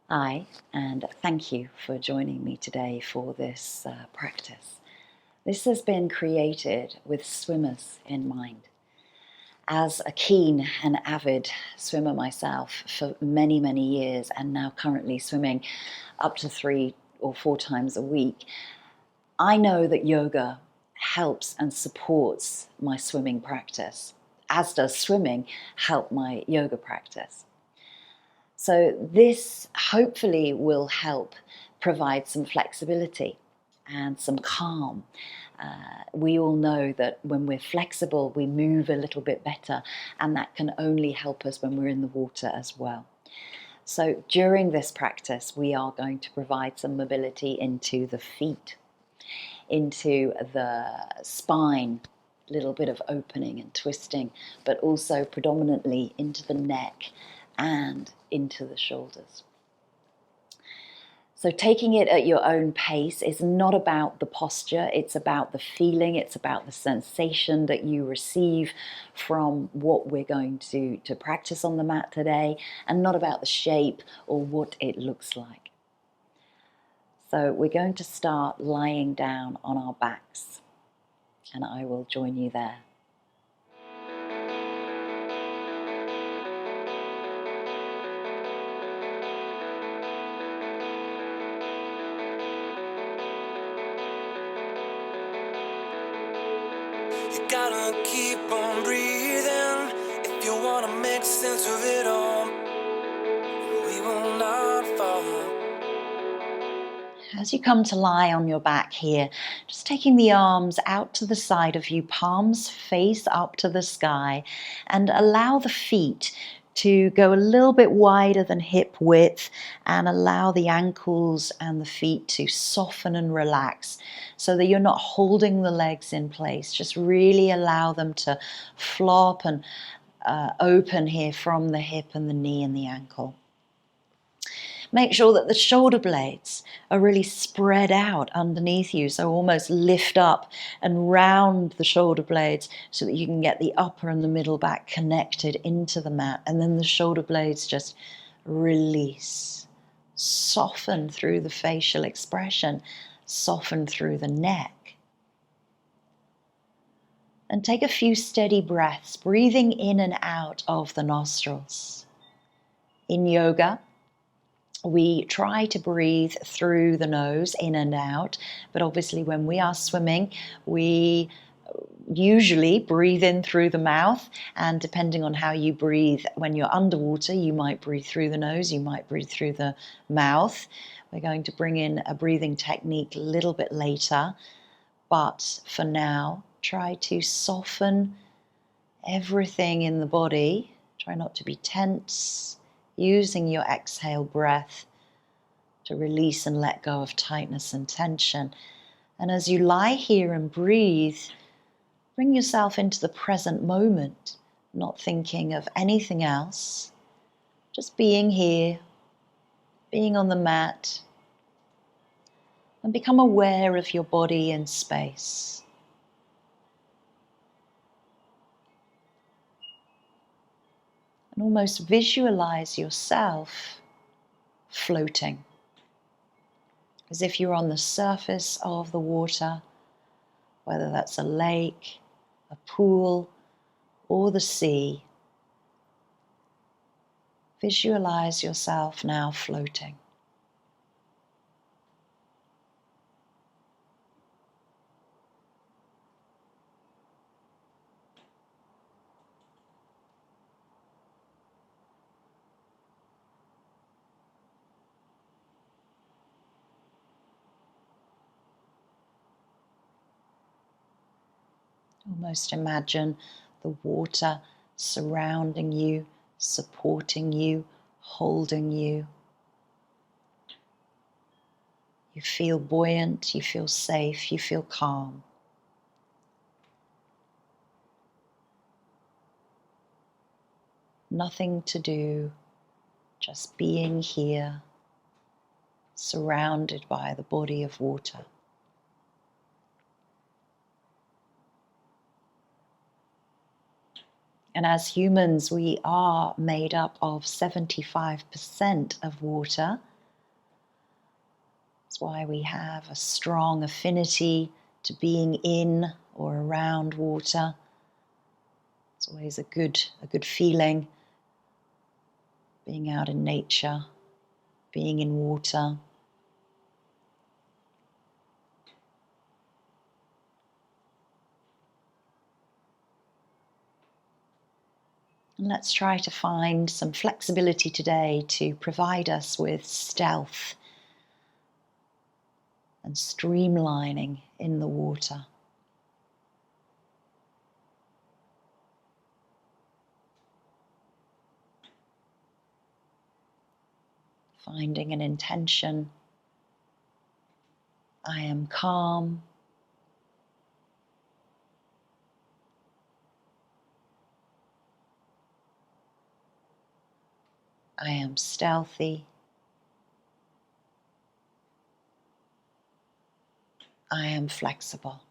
Hi, and thank you for joining me today for this practice. This has been created with swimmers in mind. As a keen and avid swimmer myself for many, many years, and now currently swimming up to 3 or 4 times a week, I know that yoga helps and supports my swimming practice, as does swimming help my yoga practice. So this hopefully will help provide some flexibility and some calm. We all know that when we're flexible, we move a little bit better, and that can only help us when we're in the water as well. So during this practice, we are going to provide some mobility into the feet, into the spine, a little bit of opening and twisting, but also predominantly into the neck and into the shoulders. So taking it at your own pace is not about the posture, it's about the feeling, it's about the sensation that you receive from what we're going to practice on the mat today, and not about the shape or what it looks like. So we're going to start lying down on our backs, and I will join you there. You gotta keep on breathing if you wanna make sense of it all. We will not fall. As you come to lie on your back here, just taking the arms out to the side of you, palms face up to the sky, and allow the feet to go a little bit wider than hip width, and allow the ankles and the feet to soften and relax so that you're not holding the legs in place. Just really allow them to flop and open here from the hip and the knee and the ankle. Make sure that the shoulder blades are really spread out underneath you, so almost lift up and round the shoulder blades so that you can get the upper and the middle back connected into the mat, and then the shoulder blades just release, soften through the facial expression, soften through the neck. And take a few steady breaths, breathing in and out of the nostrils. In yoga, we try to breathe through the nose, in and out, but obviously when we are swimming, we usually breathe in through the mouth, and depending on how you breathe when you're underwater, you might breathe through the nose, you might breathe through the mouth. We're going to bring in a breathing technique a little bit later, but for now, try to soften everything in the body. Try not to be tense, using your exhale breath to release and let go of tightness and tension. And as you lie here and breathe, bring yourself into the present moment, not thinking of anything else, just being here, being on the mat, and become aware of your body and space. And almost visualize yourself floating, as if you're on the surface of the water, whether that's a lake, a pool, or the sea. Visualize yourself now floating. Almost imagine the water surrounding you, supporting you, holding you. You feel buoyant, you feel safe, you feel calm. Nothing to do, just being here, surrounded by the body of water. And as humans, we are made up of 75% of water, That's why we have a strong affinity to being in or around water. It's always a good feeling, being out in nature, being in water. And let's try to find some flexibility today to provide us with stealth and streamlining in the water. Finding an intention. I am calm. I am stealthy. I am flexible.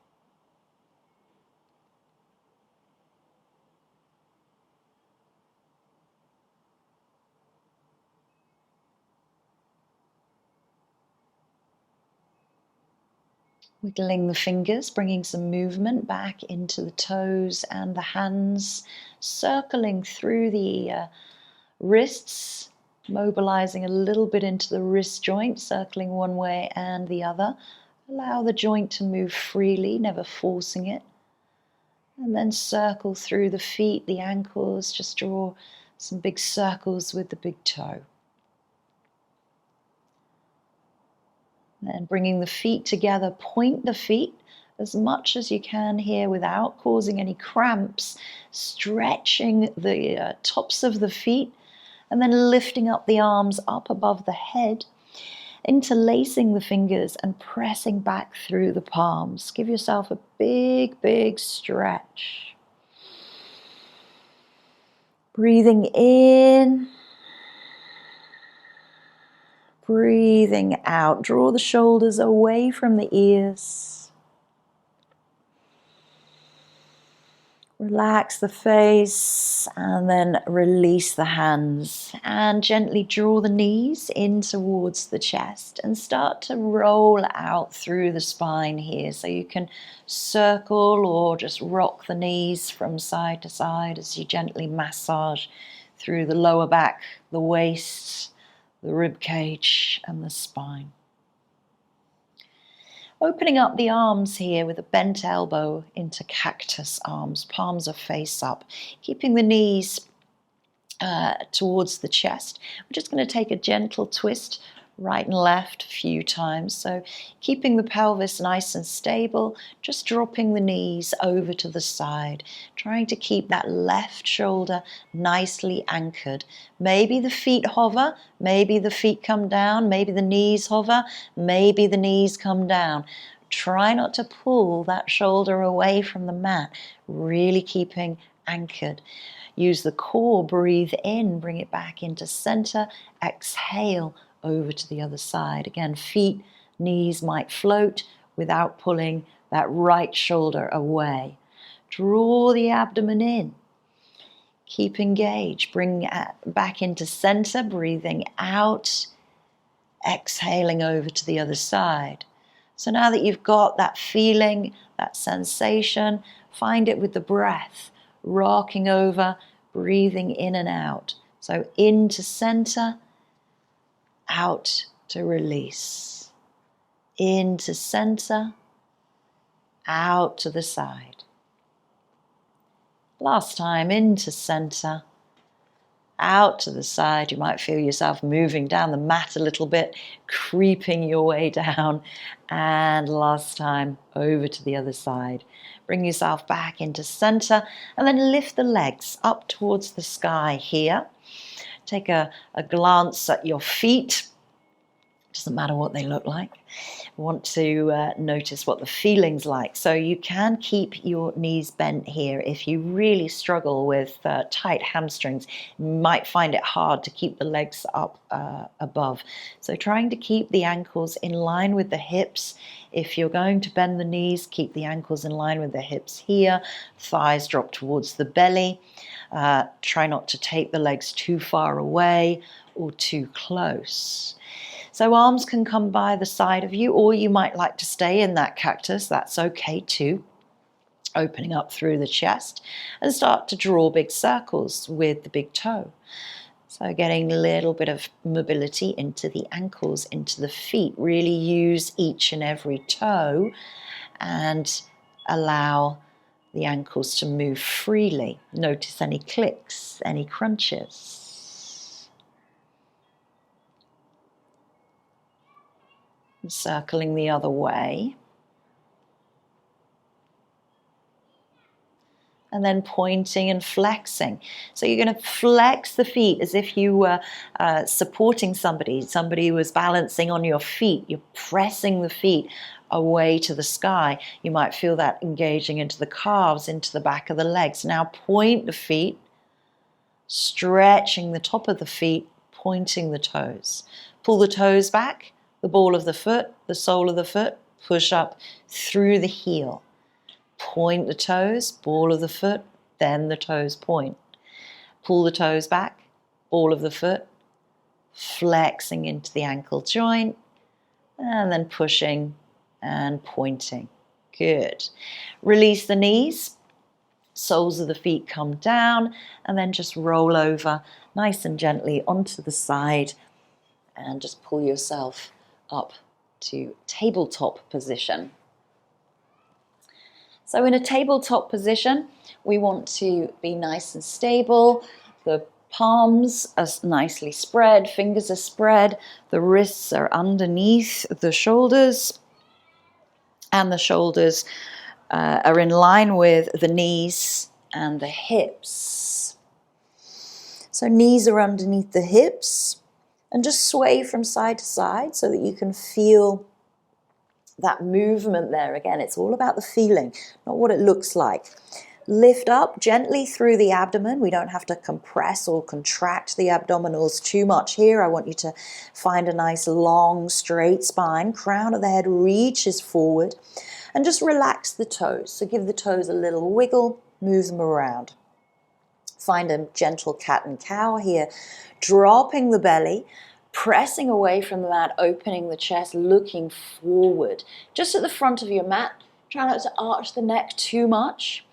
Wiggling the fingers, bringing some movement back into the toes and the hands, circling through the wrists, mobilizing a little bit into the wrist joint, circling one way and the other. Allow the joint to move freely, never forcing it. And then circle through the feet, the ankles, just draw some big circles with the big toe. Then bringing the feet together, point the feet as much as you can here without causing any cramps, stretching the tops of the feet, and then lifting up the arms up above the head, interlacing the fingers and pressing back through the palms. Give yourself a big, big stretch. Breathing in. Breathing out. Draw the shoulders away from the ears. Relax the face and then release the hands. And gently draw the knees in towards the chest and start to roll out through the spine here. So you can circle or just rock the knees from side to side as you gently massage through the lower back, the waist, the rib cage and the spine. Opening up the arms here with a bent elbow into cactus arms. Palms are face up. Keeping the knees towards the chest. We're just going to take a gentle twist right and left a few times. So keeping the pelvis nice and stable, just dropping the knees over to the side, trying to keep that left shoulder nicely anchored. Maybe the feet hover, maybe the feet come down, maybe the knees hover, maybe the knees come down. Try not to pull that shoulder away from the mat, really keeping anchored. Use the core, breathe in, bring it back into center, exhale over to the other side. Again, feet, knees might float without pulling that right shoulder away. Draw the abdomen in. Keep engaged. Bring back into center, breathing out, exhaling over to the other side. So now that you've got that feeling, that sensation, find it with the breath, rocking over, breathing in and out. So into center, out to release. Into center, out to the side. Last time, into center, out to the side. You might feel yourself moving down the mat a little bit, creeping your way down. And last time, over to the other side. Bring yourself back into center and then lift the legs up towards the sky here. Take a glance at your feet. Doesn't matter what they look like. Want to notice what the feeling's like. So you can keep your knees bent here if you really struggle with tight hamstrings. You might find it hard to keep the legs up above. So trying to keep the ankles in line with the hips. If you're going to bend the knees, keep the ankles in line with the hips here. Thighs drop towards the belly. Try not to take the legs too far away or too close. So arms can come by the side of you, or you might like to stay in that cactus. That's okay too. Opening up through the chest and start to draw big circles with the big toe. So getting a little bit of mobility into the ankles, into the feet. Really use each and every toe and allow the ankles to move freely. Notice any clicks, any crunches. And circling the other way. And then pointing and flexing. So you're going to flex the feet as if you were supporting somebody. Somebody was balancing on your feet. You're pressing the feet away to the sky. You might feel that engaging into the calves, into the back of the legs. Now point the feet, stretching the top of the feet, pointing the toes. Pull the toes back, the ball of the foot, the sole of the foot, push up through the heel. Point the toes, ball of the foot, then the toes point. Pull the toes back, ball of the foot, flexing into the ankle joint, and then pushing and pointing. Good. Release the knees, soles of the feet come down, and then just roll over nice and gently onto the side, and just pull yourself up to tabletop position. So in a tabletop position, we want to be nice and stable. The palms are nicely spread, fingers are spread, the wrists are underneath the shoulders, and the shoulders are in line with the knees and the hips. So knees are underneath the hips, and just sway from side to side so that you can feel that movement there. Again, it's all about the feeling, not what it looks like. Lift up gently through the abdomen. We don't have to compress or contract the abdominals too much here. I want you to find a nice long straight spine. Crown of the head reaches forward, and just relax the toes. So give the toes a little wiggle, move them around. Find a gentle cat and cow here, dropping the belly, pressing away from the mat, opening the chest, looking forward. Just at the front of your mat, try not to arch the neck too much.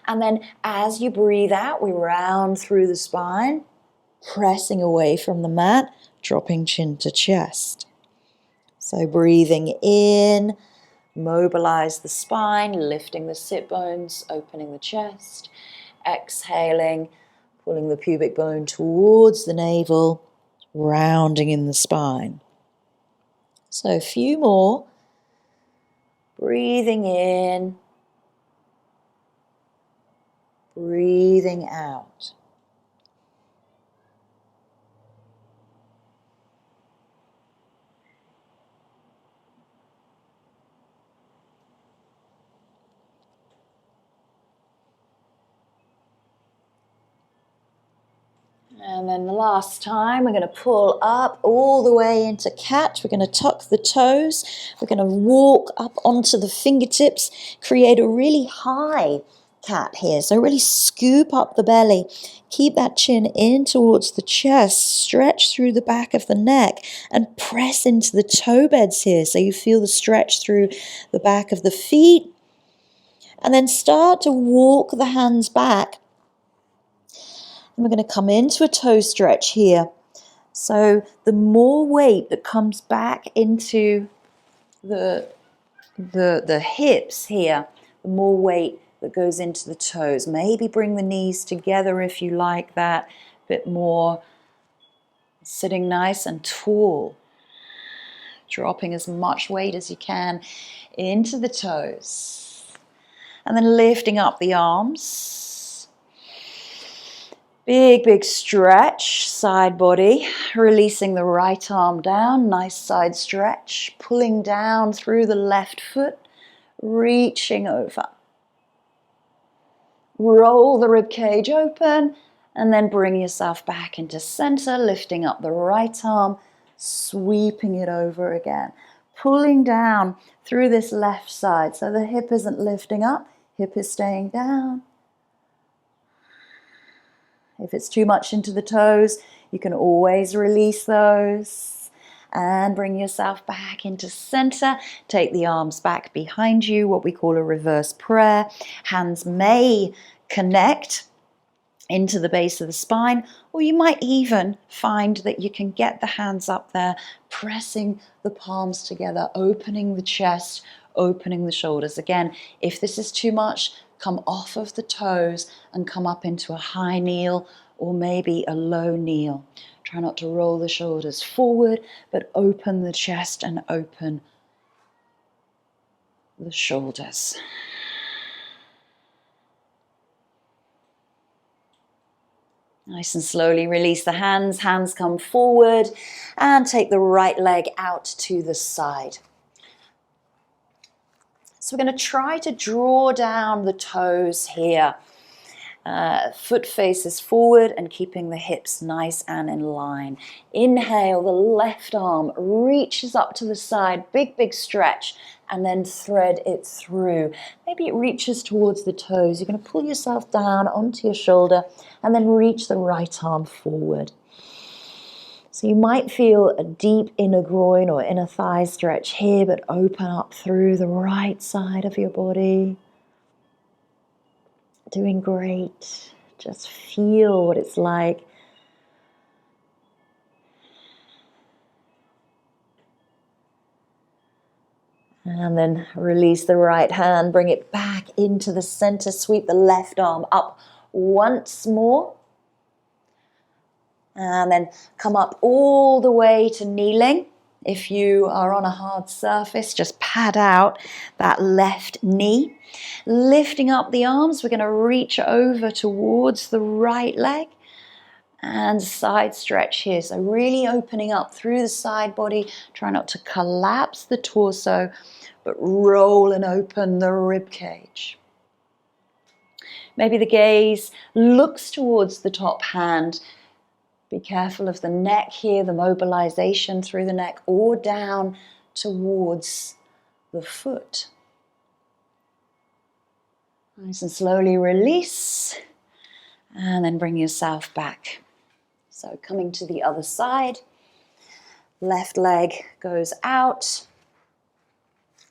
And then as you breathe out, we round through the spine, pressing away from the mat, dropping chin to chest. So breathing in, mobilize the spine, lifting the sit bones, opening the chest. Exhaling, pulling the pubic bone towards the navel, rounding in the spine. So a few more. Breathing in, breathing out. And then the last time, we're going to pull up all the way into cat. We're going to tuck the toes. We're going to walk up onto the fingertips, create a really high cat here. So really scoop up the belly. Keep that chin in towards the chest. Stretch through the back of the neck and press into the toe beds here. So you feel the stretch through the back of the feet. And then start to walk the hands back. And we're going to come into a toe stretch here. So the more weight that comes back into the hips here, the more weight that goes into the toes. Maybe bring the knees together if you like that. A bit more. Sitting nice and tall. Dropping as much weight as you can into the toes. And then lifting up the arms. Big stretch, side body, releasing the right arm down, nice side stretch, pulling down through the left foot, reaching over. Roll the rib cage open, and then bring yourself back into center, lifting up the right arm, sweeping it over again, pulling down through this left side, so the hip isn't lifting up, hip is staying down. If it's too much into the toes, you can always release those. And bring yourself back into center. Take the arms back behind you, what we call a reverse prayer. Hands may connect into the base of the spine, or you might even find that you can get the hands up there, pressing the palms together, opening the chest, opening the shoulders. Again, if this is too much, come off of the toes and come up into a high kneel or maybe a low kneel. Try not to roll the shoulders forward, but open the chest and open the shoulders. Nice and slowly release the hands. Hands come forward and take the right leg out to the side. So we're going to try to draw down the toes here. Foot faces forward and keeping the hips nice and in line. Inhale, the left arm reaches up to the side, big stretch, and then thread it through. Maybe it reaches towards the toes. You're going to pull yourself down onto your shoulder and then reach the right arm forward. So you might feel a deep inner groin or inner thigh stretch here, but open up through the right side of your body. Doing great. Just feel what it's like. And then release the right hand, bring it back into the center, sweep the left arm up once more. And then come up all the way to kneeling. If you are on a hard surface, just pad out that left knee. Lifting up the arms, we're going to reach over towards the right leg and side stretch here. So really opening up through the side body. Try not to collapse the torso, but roll and open the rib cage. Maybe the gaze looks towards the top hand. Be careful of the neck here, the mobilization through the neck, or down towards the foot. Nice and slowly release, and then bring yourself back. So coming to the other side, left leg goes out.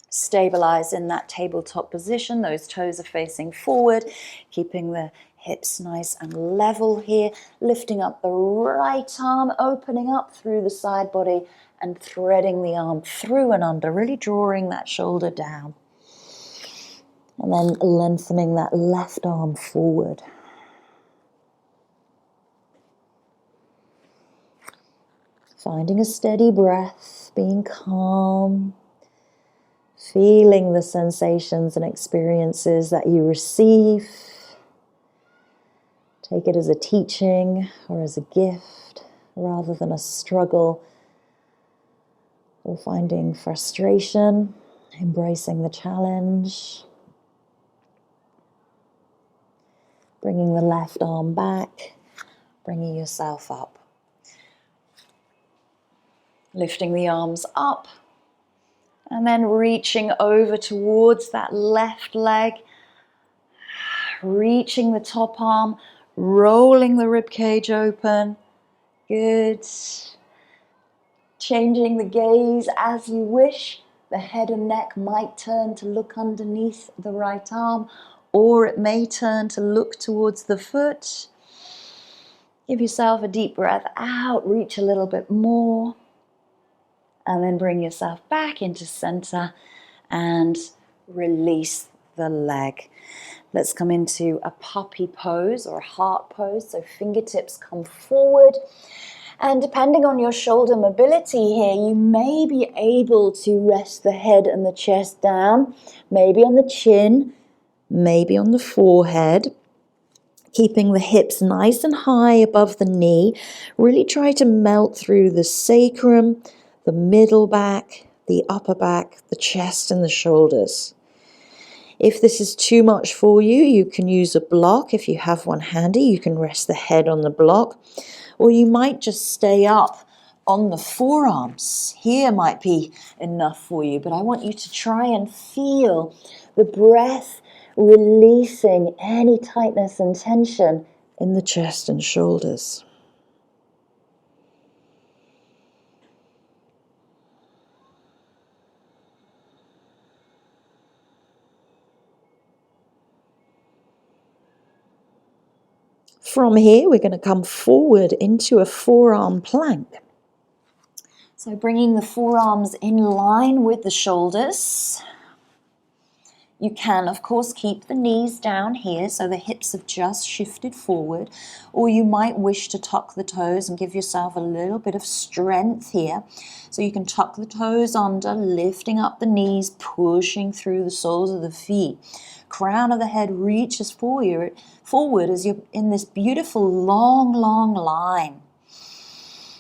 Stabilize in that tabletop position. Those toes are facing forward, keeping the hips nice and level here. Lifting up the right arm, opening up through the side body and threading the arm through and under, really drawing that shoulder down. And then lengthening that left arm forward. Finding a steady breath, being calm. Feeling the sensations and experiences that you receive. Take it as a teaching or as a gift rather than a struggle or finding frustration, embracing the challenge. Bringing the left arm back, bringing yourself up. Lifting the arms up. And then reaching over towards that left leg, reaching the top arm, rolling the rib cage open. Good. Changing the gaze as you wish. The head and neck might turn to look underneath the right arm, or it may turn to look towards the foot. Give yourself a deep breath out, reach a little bit more. And then bring yourself back into center and release the leg. Let's come into a puppy pose or a heart pose. So fingertips come forward. And depending on your shoulder mobility here, you may be able to rest the head and the chest down. Maybe on the chin, maybe on the forehead. Keeping the hips nice and high above the knee. Really try to melt through the sacrum, the middle back, the upper back, the chest and the shoulders. If this is too much for you, you can use a block. If you have one handy, you can rest the head on the block. Or you might just stay up on the forearms. Here might be enough for you, but I want you to try and feel the breath releasing any tightness and tension in the chest and shoulders. From here, we're going to come forward into a forearm plank. So bringing the forearms in line with the shoulders. You can, of course, keep the knees down here so the hips have just shifted forward, or you might wish to tuck the toes and give yourself a little bit of strength here. So you can tuck the toes under, lifting up the knees, pushing through the soles of the feet. Crown of the head reaches forward as you're in this beautiful long, long line.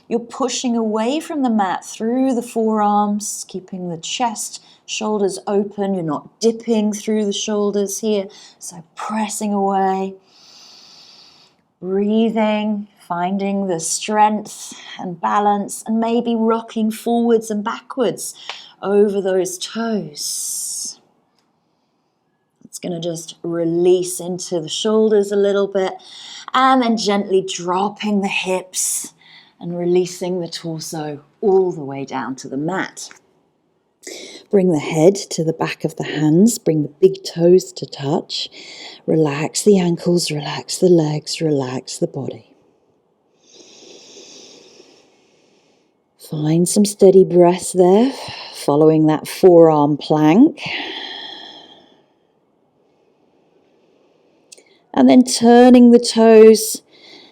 You're pushing away from the mat through the forearms, keeping the chest, shoulders open. You're not dipping through the shoulders here. So pressing away, breathing, finding the strength and balance, and maybe rocking forwards and backwards over those toes. It's going to just release into the shoulders a little bit, and then gently dropping the hips and releasing the torso all the way down to the mat. Bring the head to the back of the hands, bring the big toes to touch. Relax the ankles, relax the legs, relax the body. Find some steady breath there, following that forearm plank. And then turning the toes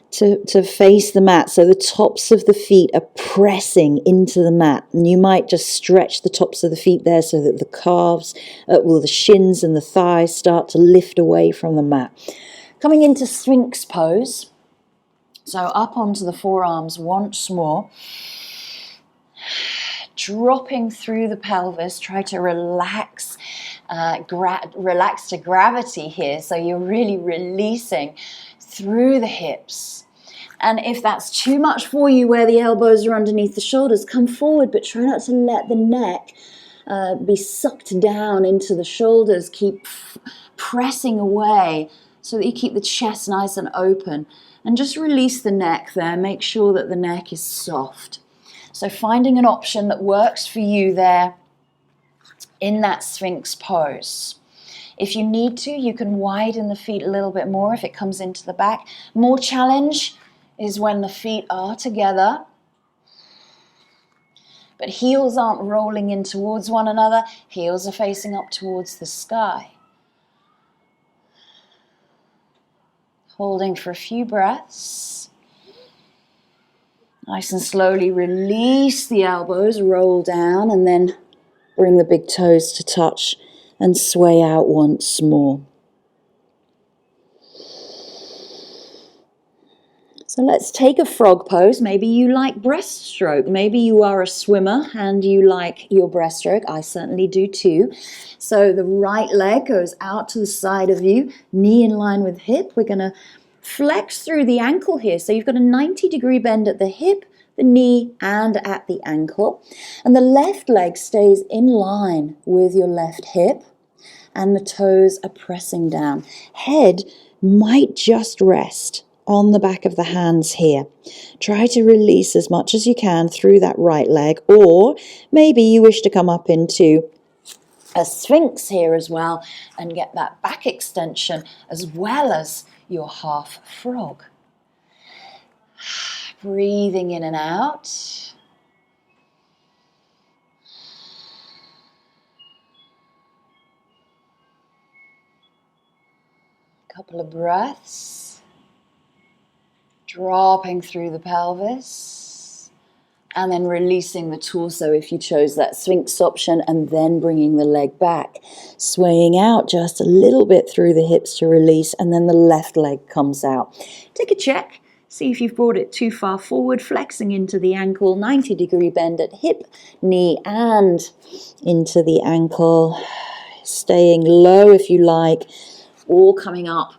to face the mat, so the tops of the feet are pressing into the mat, and you might just stretch the tops of the feet there so that the calves, the shins and the thighs start to lift away from the mat. Coming into Sphinx pose, so up onto the forearms once more, dropping through the pelvis. Try to relax to gravity here, so you're really releasing through the hips. And if that's too much for you, where the elbows are underneath the shoulders, come forward, but try not to let the neck be sucked down into the shoulders. Keep pressing away so that you keep the chest nice and open. And just release the neck there. Make sure that the neck is soft. So finding an option that works for you there in that Sphinx pose. If you need to, you can widen the feet a little bit more if it comes into the back. More challenge is when the feet are together, but heels aren't rolling in towards one another. Heels are facing up towards the sky. Holding for a few breaths. Nice and slowly release the elbows, roll down, and then bring the big toes to touch and sway out once more. So let's take a frog pose. Maybe you like breaststroke. Maybe you are a swimmer and you like your breaststroke. I certainly do too. So the right leg goes out to the side of you, knee in line with hip. We're going to flex through the ankle here. So you've got a 90-degree bend at the hip, the knee, and at the ankle. And the left leg stays in line with your left hip, and the toes are pressing down. Head might just rest on the back of the hands here. Try to release as much as you can through that right leg, or maybe you wish to come up into a Sphinx here as well and get that back extension as well as your half frog. Breathing in and out. Couple of breaths. Dropping through the pelvis. And then releasing the torso if you chose that Sphinx option, and then bringing the leg back. Swaying out just a little bit through the hips to release, and then the left leg comes out. Take a check. See if you've brought it too far forward, flexing into the ankle, 90-degree bend at hip, knee, and into the ankle. Staying low if you like, or coming up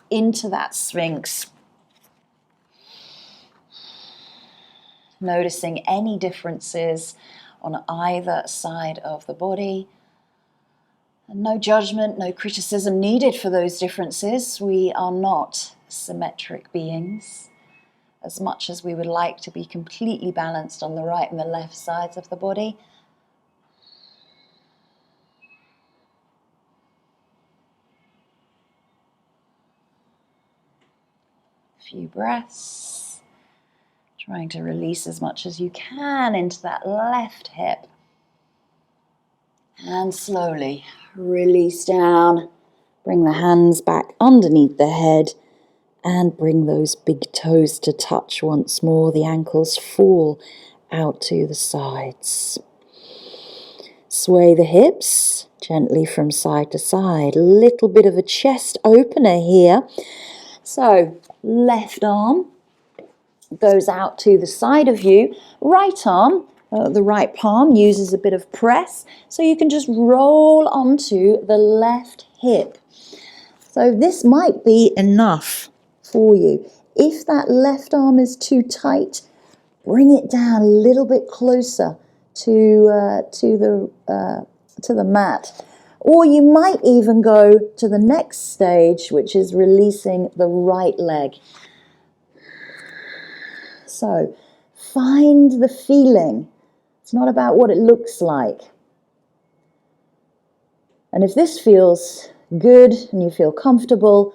into that Sphinx. Noticing any differences on either side of the body. And no judgment, no criticism needed for those differences. We are not symmetric beings. As much as we would like to be completely balanced on the right and the left sides of the body, Few breaths. Trying to release as much as you can into that left hip. And slowly release down. Bring the hands back underneath the head and bring those big toes to touch once more. The ankles fall out to the sides. Sway the hips gently from side to side. Little bit of a chest opener here. So left arm goes out to the side of you. Right arm, the right palm uses a bit of press. So you can just roll onto the left hip. So this might be enough for you. If that left arm is too tight, bring it down a little bit closer to the mat. Or you might even go to the next stage, which is releasing the right leg. So find the feeling. It's not about what it looks like. And if this feels good and you feel comfortable,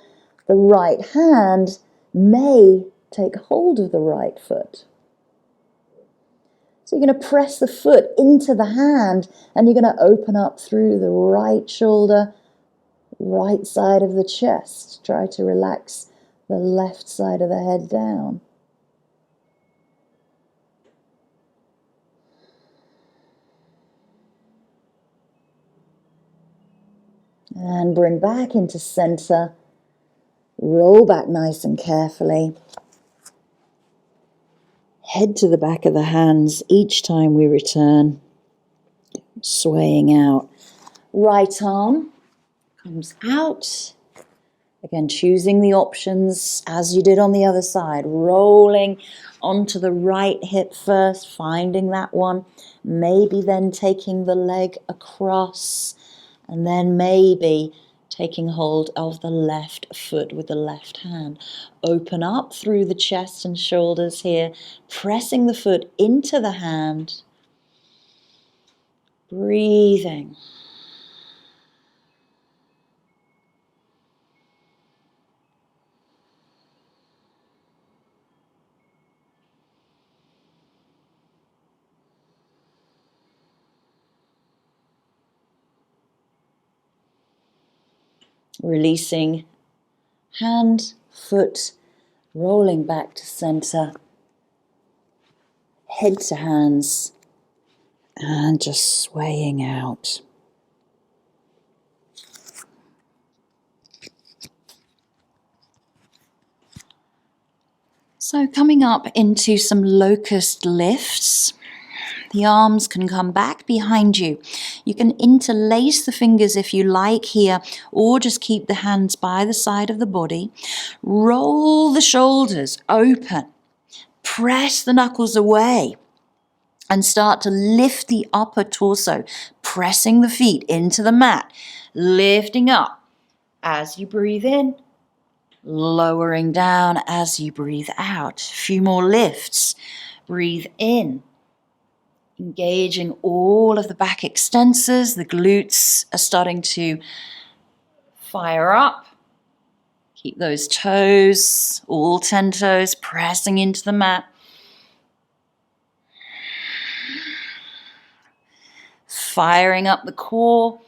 the right hand may take hold of the right foot. So you're going to press the foot into the hand and you're going to open up through the right shoulder, right side of the chest. Try to relax the left side of the head down. And bring back into center. Roll back nice and carefully. Head to the back of the hands each time we return. Swaying out. Right arm comes out. Again, choosing the options as you did on the other side. Rolling onto the right hip first, finding that one. Maybe then taking the leg across. And then maybe taking hold of the left foot with the left hand. Open up through the chest and shoulders here, pressing the foot into the hand. Breathing. Releasing hand, foot, rolling back to center, head to hands, and just swaying out. So coming up into some locust lifts. The arms can come back behind you. You can interlace the fingers if you like here, or just keep the hands by the side of the body. Roll the shoulders open. Press the knuckles away and start to lift the upper torso, pressing the feet into the mat, lifting up as you breathe in, lowering down as you breathe out. A few more lifts. Breathe in. Engaging all of the back extensors, the glutes are starting to fire up. Keep those toes, all 10 toes, pressing into the mat. Firing up the core.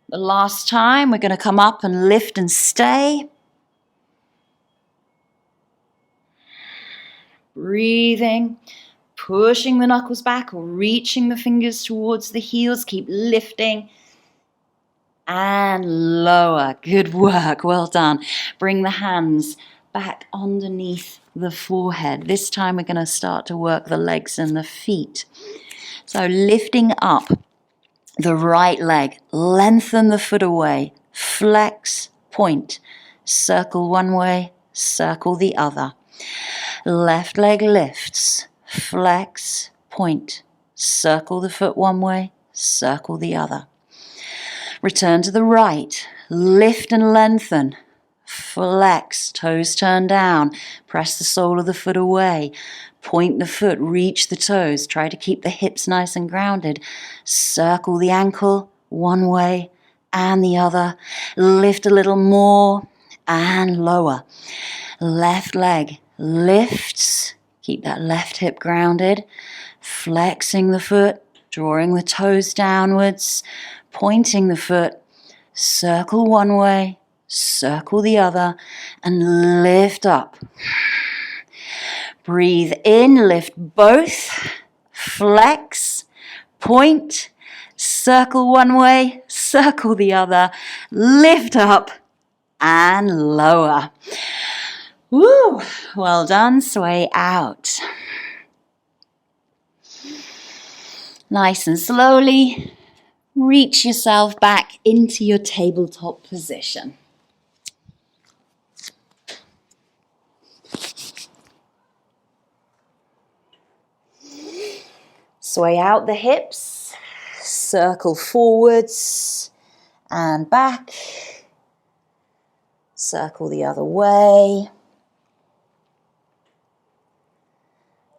The last time, we're going to come up and lift and stay. Breathing. Pushing the knuckles back or reaching the fingers towards the heels. Keep lifting. And lower. Good work. Well done. Bring the hands back underneath the forehead. This time we're going to start to work the legs and the feet. So lifting up the right leg. Lengthen the foot away. Flex, point. Circle one way, circle the other. Left leg lifts. Flex, point, circle the foot one way, circle the other. Return to the right, lift and lengthen, flex, toes turn down, press the sole of the foot away, point the foot, reach the toes, try to keep the hips nice and grounded, circle the ankle one way and the other, lift a little more and lower. Left leg lifts. Keep that left hip grounded. Flexing the foot, drawing the toes downwards, pointing the foot. Circle one way, circle the other, and lift up. Breathe in, lift both. Flex, point, circle one way, circle the other, lift up, and lower. Woo! Well done, sway out. Nice and slowly, reach yourself back into your tabletop position. Sway out the hips, circle forwards and back, circle the other way,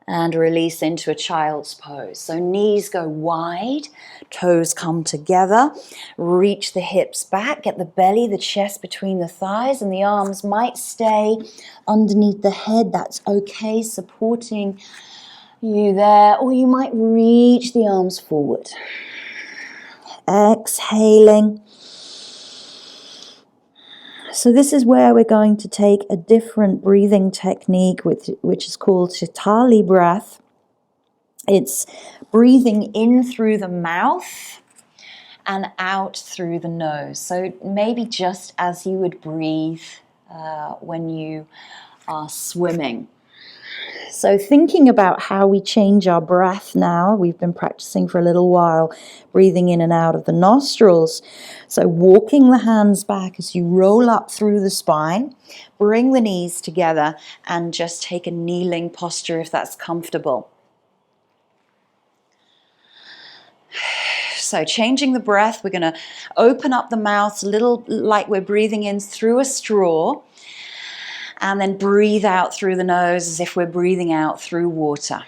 and release into a child's pose. So knees go wide, toes come together, reach the hips back, get the belly, the chest between the thighs, and the arms might stay underneath the head. That's okay, supporting you there, or you might reach the arms forward. Exhaling. So this is where we're going to take a different breathing technique, which is called Shitali breath. It's breathing in through the mouth and out through the nose. So maybe just as you would breathe when you are swimming. So thinking about how we change our breath now, we've been practicing for a little while, breathing in and out of the nostrils. So walking the hands back as you roll up through the spine, bring the knees together and just take a kneeling posture if that's comfortable. So changing the breath, we're going to open up the mouth a little like we're breathing in through a straw. And then breathe out through the nose as if we're breathing out through water.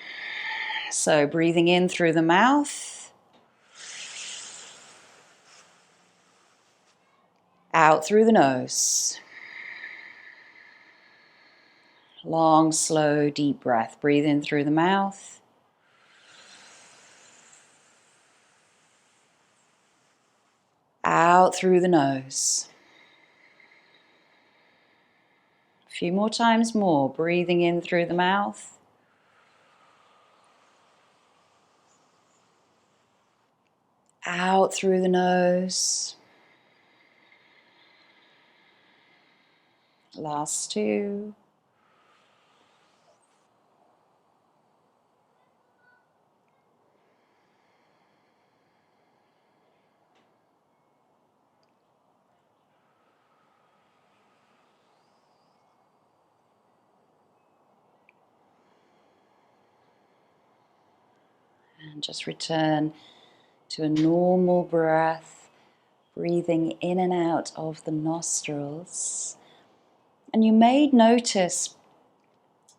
So breathing in through the mouth. Out through the nose. Long, slow, deep breath. Breathe in through the mouth. Out through the nose. A few more times more, breathing in through the mouth. Out through the nose. Last two. And just return to a normal breath, breathing in and out of the nostrils. And you may notice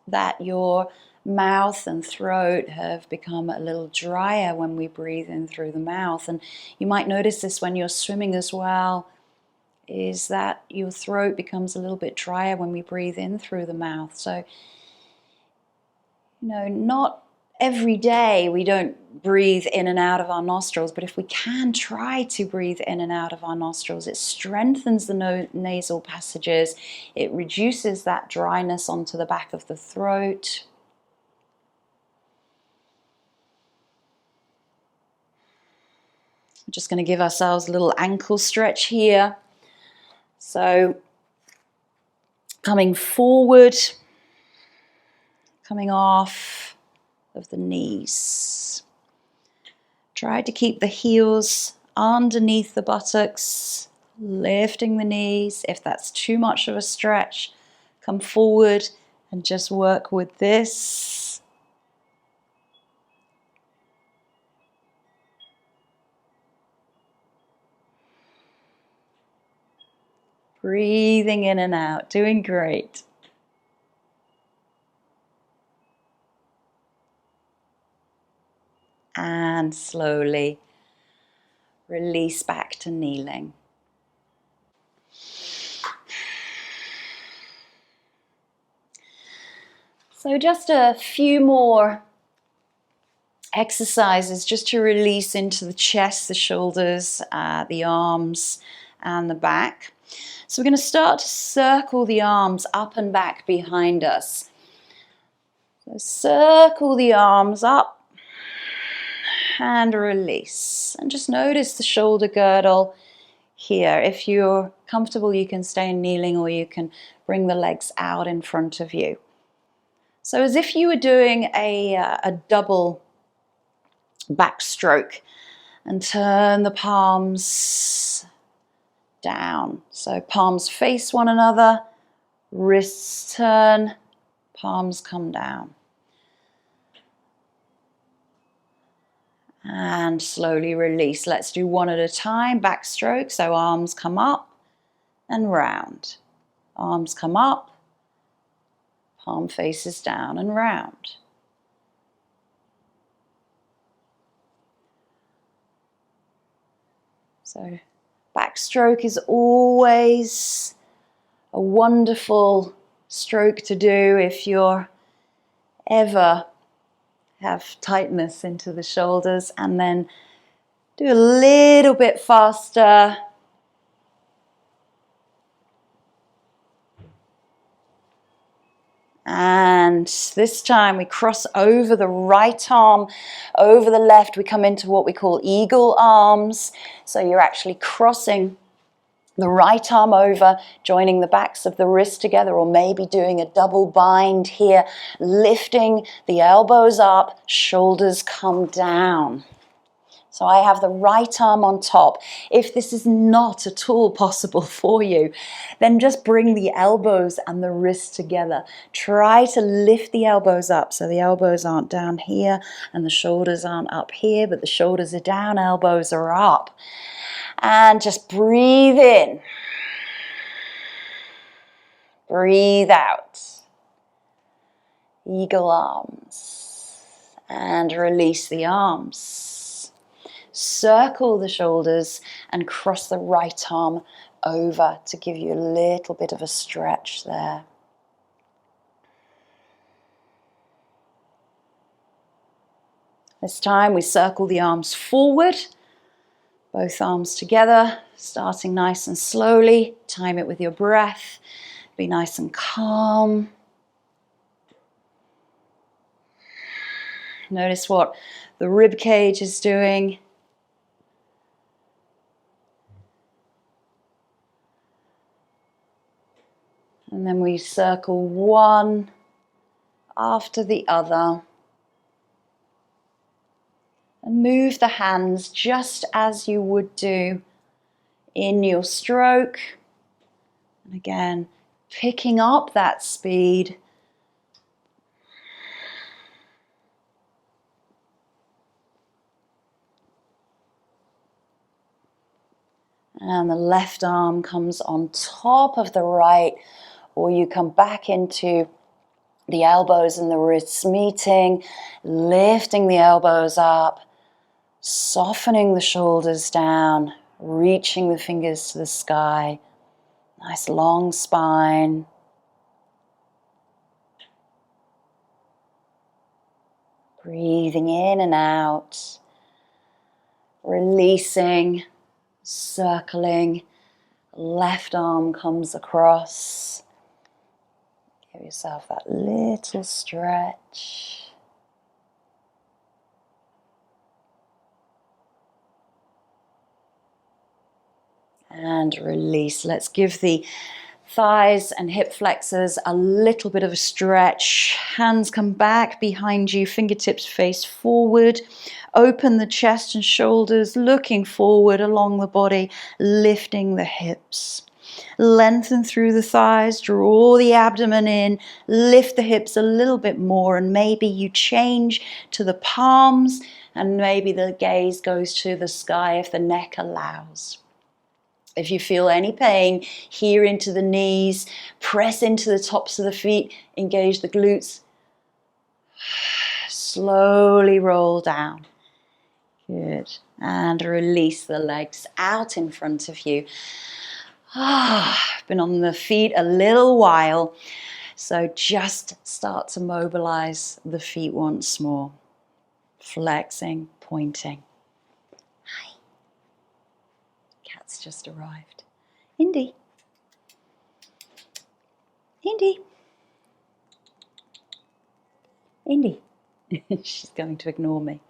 that your mouth and throat have become a little drier when we breathe in through the mouth. And you might notice this when you're swimming as well, is that your throat becomes a little bit drier when we breathe in through the mouth. So, not every day we don't breathe in and out of our nostrils, but if we can try to breathe in and out of our nostrils, it strengthens the nasal passages, it reduces that dryness onto the back of the throat. We're just going to give ourselves a little ankle stretch here. So coming forward, coming off of the knees. Try to keep the heels underneath the buttocks, lifting the knees. If that's too much of a stretch, come forward and just work with this. Breathing in and out, doing great. And slowly release back to kneeling. So just a few more exercises just to release into the chest, the shoulders, the arms and the back. So we're going to start to circle the arms up and back behind us. So circle the arms up and release. And just notice the shoulder girdle here. If you're comfortable, you can stay kneeling or you can bring the legs out in front of you. So as if you were doing a double backstroke, and turn the palms down. So palms face one another, wrists turn, palms come down. And slowly release. Let's do one at a time. Backstroke, so arms come up and round. Arms come up, palm faces down and round. So backstroke is always a wonderful stroke to do if you're ever have tightness into the shoulders, and then do a little bit faster. And this time we cross over the right arm, over the left. We come into what we call eagle arms. So you're actually crossing the right arm over, joining the backs of the wrists together, or maybe doing a double bind here, lifting the elbows up, shoulders come down. So I have the right arm on top. If this is not at all possible for you, then just bring the elbows and the wrists together. Try to lift the elbows up so the elbows aren't down here and the shoulders aren't up here, but the shoulders are down, elbows are up. And just breathe in. Breathe out. Eagle arms. And release the arms. Circle the shoulders and cross the right arm over to give you a little bit of a stretch there. This time we circle the arms forward, both arms together, starting nice and slowly. Time it with your breath. Be nice and calm. Notice what the rib cage is doing. And then we circle one after the other. And move the hands just as you would do in your stroke. And again, picking up that speed. And the left arm comes on top of the right, or you come back into the elbows and the wrists meeting, lifting the elbows up, softening the shoulders down, reaching the fingers to the sky. Nice long spine. Breathing in and out, releasing, circling. Left arm comes across. Give yourself that little stretch. And release. Let's give the thighs and hip flexors a little bit of a stretch. Hands come back behind you, fingertips face forward. Open the chest and shoulders, looking forward along the body, lifting the hips. Lengthen through the thighs, draw the abdomen in, lift the hips a little bit more, and maybe you change to the palms, and maybe the gaze goes to the sky if the neck allows. If you feel any pain, here into the knees, press into the tops of the feet, engage the glutes. Slowly roll down. Good. And release the legs out in front of you. Been on the feet a little while. So just start to mobilize the feet once more. Flexing, pointing. Hi. Cat's just arrived. Indy. Indy. Indy. She's going to ignore me.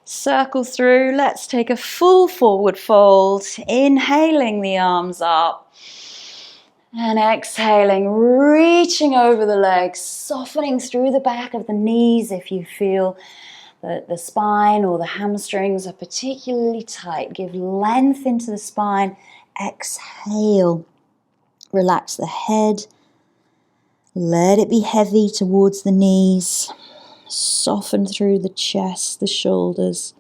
Circle through. Let's take a full forward fold. Inhaling the arms up. And exhaling, reaching over the legs, softening through the back of the knees if you feel that the spine or the hamstrings are particularly tight. Give length into the spine. Exhale. Relax the head. Let it be heavy towards the knees. Soften through the chest, the shoulders.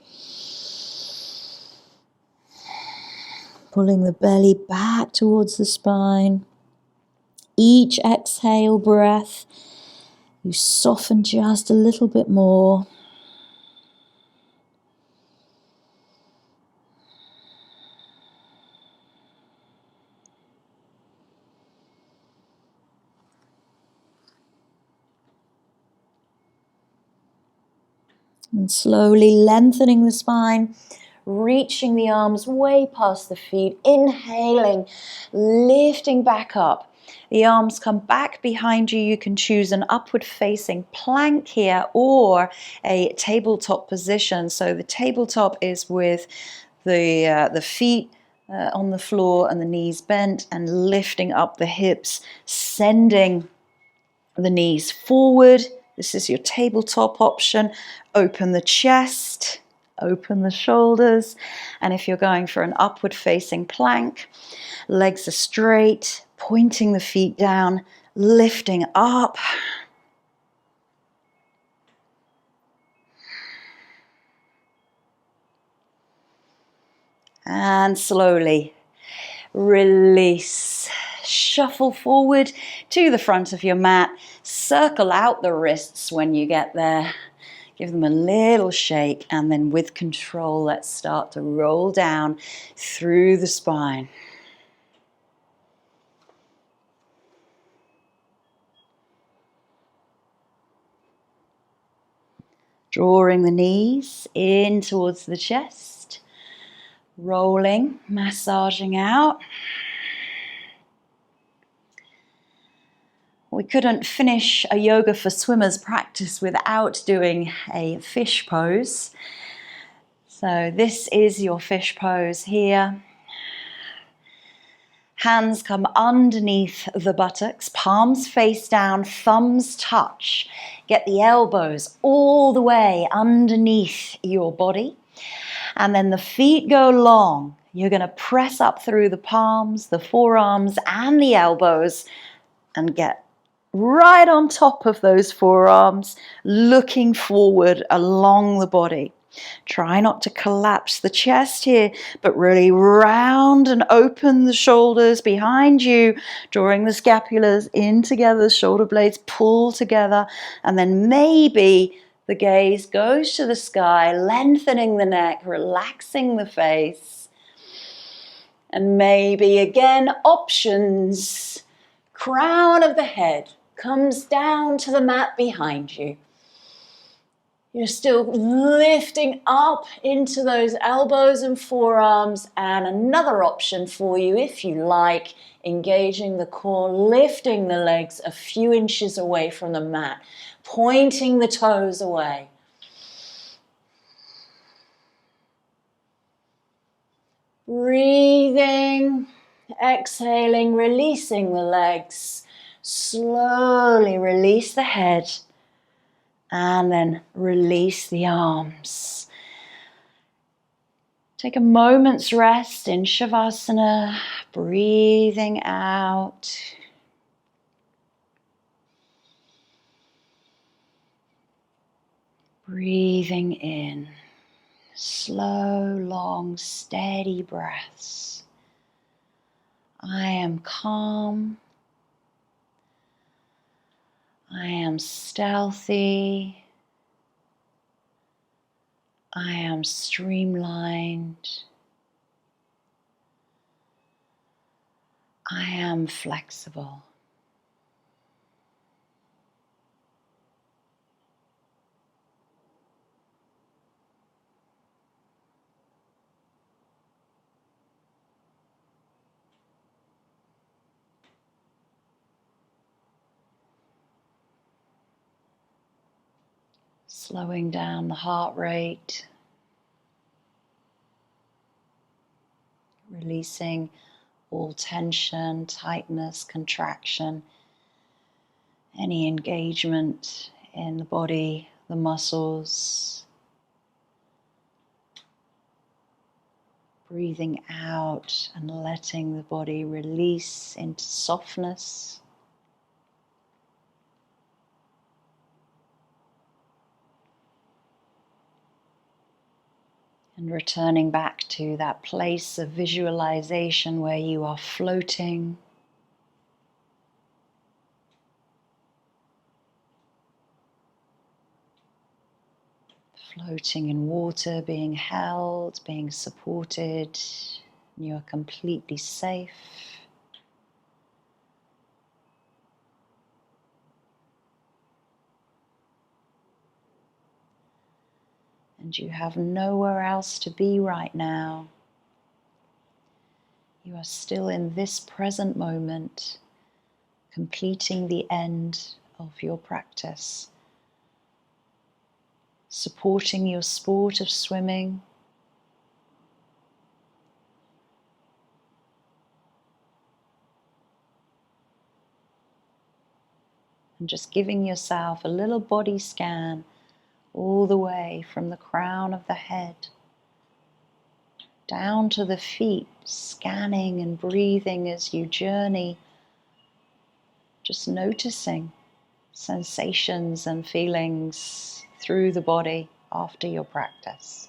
Pulling the belly back towards the spine. Each exhale breath, you soften just a little bit more. And slowly lengthening the spine, reaching the arms way past the feet, inhaling, lifting back up. The arms come back behind you. You can choose an upward facing plank here or a tabletop position. So the tabletop is with the feet on the floor and the knees bent and lifting up the hips, sending the knees forward. This is your tabletop option. Open the chest, open the shoulders. And if you're going for an upward facing plank, legs are straight, pointing the feet down, lifting up. And slowly release. Shuffle forward to the front of your mat. Circle out the wrists when you get there. Give them a little shake, and then with control, let's start to roll down through the spine. Drawing the knees in towards the chest. Rolling, massaging out. We couldn't finish a yoga for swimmers practice without doing a fish pose. So this is your fish pose here. Hands come underneath the buttocks, palms face down, thumbs touch. Get the elbows all the way underneath your body. And then the feet go long. You're going to press up through the palms, the forearms, and the elbows and get right on top of those forearms, looking forward along the body. Try not to collapse the chest here, but really round and open the shoulders behind you, drawing the scapulars in together, the shoulder blades pull together, and then maybe the gaze goes to the sky, lengthening the neck, relaxing the face. And maybe again, options. Crown of the head comes down to the mat behind you. You're still lifting up into those elbows and forearms, and another option for you, if you like, engaging the core, lifting the legs a few inches away from the mat, pointing the toes away. Breathing, exhaling, releasing the legs. Slowly release the head and then release the arms. Take a moment's rest in Shavasana, breathing out. Breathing in. Slow, long, steady breaths. I am calm. I am stealthy. I am streamlined. I am flexible. Slowing down the heart rate, releasing all tension, tightness, contraction, any engagement in the body, the muscles. Breathing out and letting the body release into softness. And returning back to that place of visualization where you are floating. Floating in water, being held, being supported. You are completely safe. And you have nowhere else to be right now. You are still in this present moment, completing the end of your practice, supporting your sport of swimming, and just giving yourself a little body scan all the way from the crown of the head down to the feet, scanning and breathing as you journey, just noticing sensations and feelings through the body after your practice.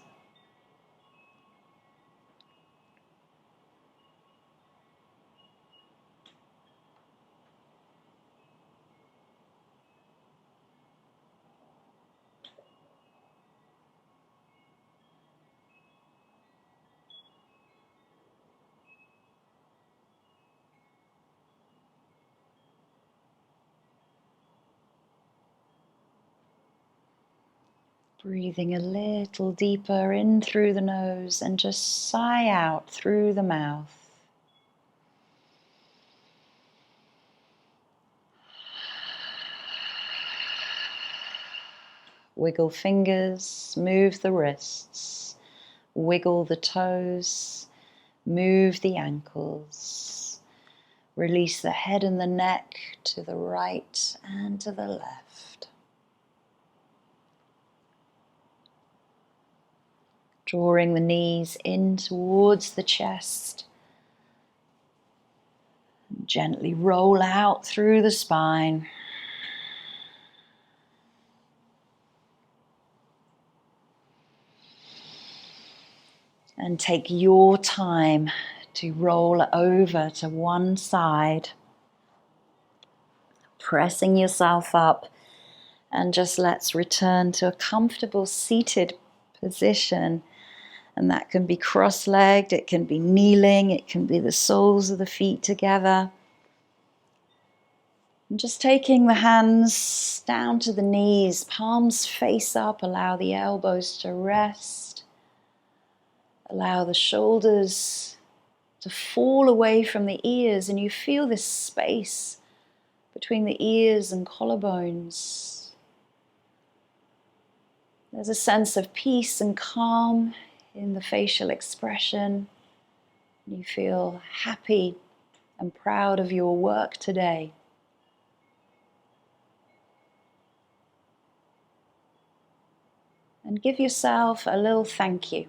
Breathing a little deeper in through the nose and just sigh out through the mouth. Wiggle fingers, move the wrists, wiggle the toes, move the ankles. Release the head and the neck to the right and to the left. Drawing the knees in towards the chest. Gently roll out through the spine. And take your time to roll over to one side, pressing yourself up, and just let's return to a comfortable seated position. And that can be cross-legged, it can be kneeling, it can be the soles of the feet together. And just taking the hands down to the knees, palms face up, allow the elbows to rest. Allow the shoulders to fall away from the ears, and you feel this space between the ears and collarbones. There's a sense of peace and calm in the facial expression. You feel happy and proud of your work today. And give yourself a little thank you.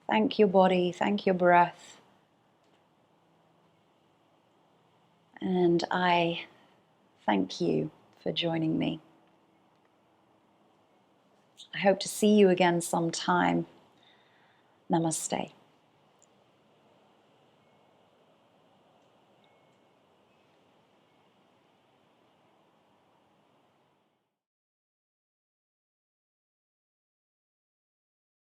Thank your body, thank your breath. And I thank you for joining me. I hope to see you again sometime. Namaste.